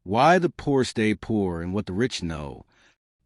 Why the poor stay poor and what the rich know.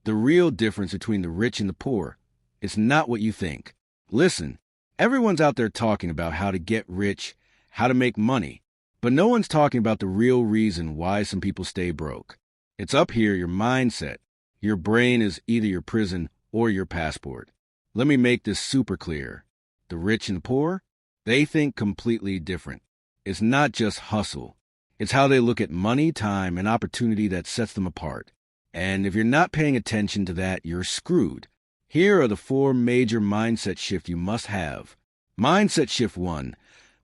The real difference between the rich and the poor. It's not what you think. Listen, everyone's out there talking about how to get rich, how to make money, but no one's talking about the real reason why some people stay broke. It's up here, your mindset. Your brain is either your prison or your passport. Let me make this super clear. The rich and the poor, they think completely different. It's not just hustle. It's how they look at money, time, and opportunity that sets them apart. And if you're not paying attention to that, you're screwed. Here are the 4 major mindset shifts you must have. Mindset shift 1.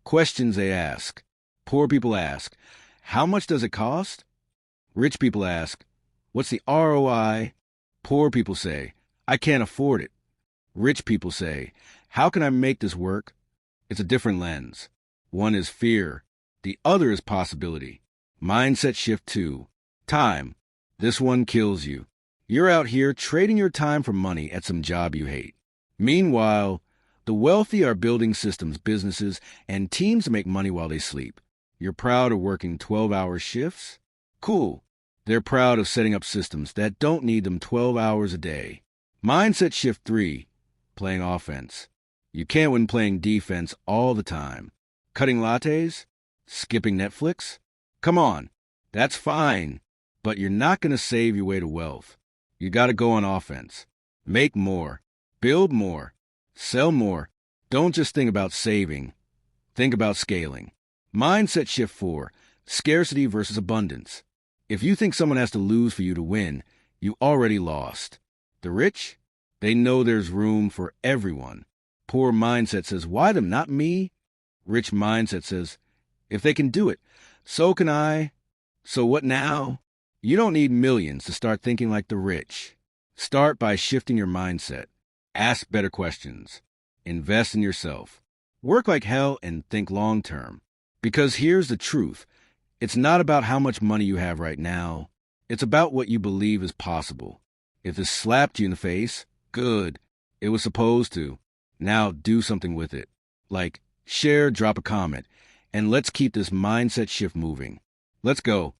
Questions they ask. Poor people ask, how much does it cost? Rich people ask, what's the ROI? Poor people say, I can't afford it. Rich people say, how can I make this work? It's a different lens. One is fear. The other is possibility. Mindset shift 2. Time. This one kills you. You're out here trading your time for money at some job you hate. Meanwhile, the wealthy are building systems, businesses, and teams to make money while they sleep. You're proud of working 12-hour shifts? Cool. They're proud of setting up systems that don't need them 12 hours a day. Mindset shift 3. Playing offense. You can't win playing defense all the time. Cutting lattes? Skipping Netflix? Come on. That's fine. But you're not going to save your way to wealth. You got to go on offense. Make more. Build more. Sell more. Don't just think about saving. Think about scaling. Mindset shift 4. Scarcity versus abundance. If you think someone has to lose for you to win, you already lost. The rich? They know there's room for everyone. Poor mindset says, why them, not me? Rich mindset says, if they can do it, so can I. So what now? You don't need millions to start thinking like the rich. Start by shifting your mindset. Ask better questions. Invest in yourself. Work like hell and think long term. Because here's the truth. It's not about how much money you have right now. It's about what you believe is possible. If this slapped you in the face, good. It was supposed to. Now do something with it. Like, share, drop a comment, and let's keep this mindset shift moving. Let's go.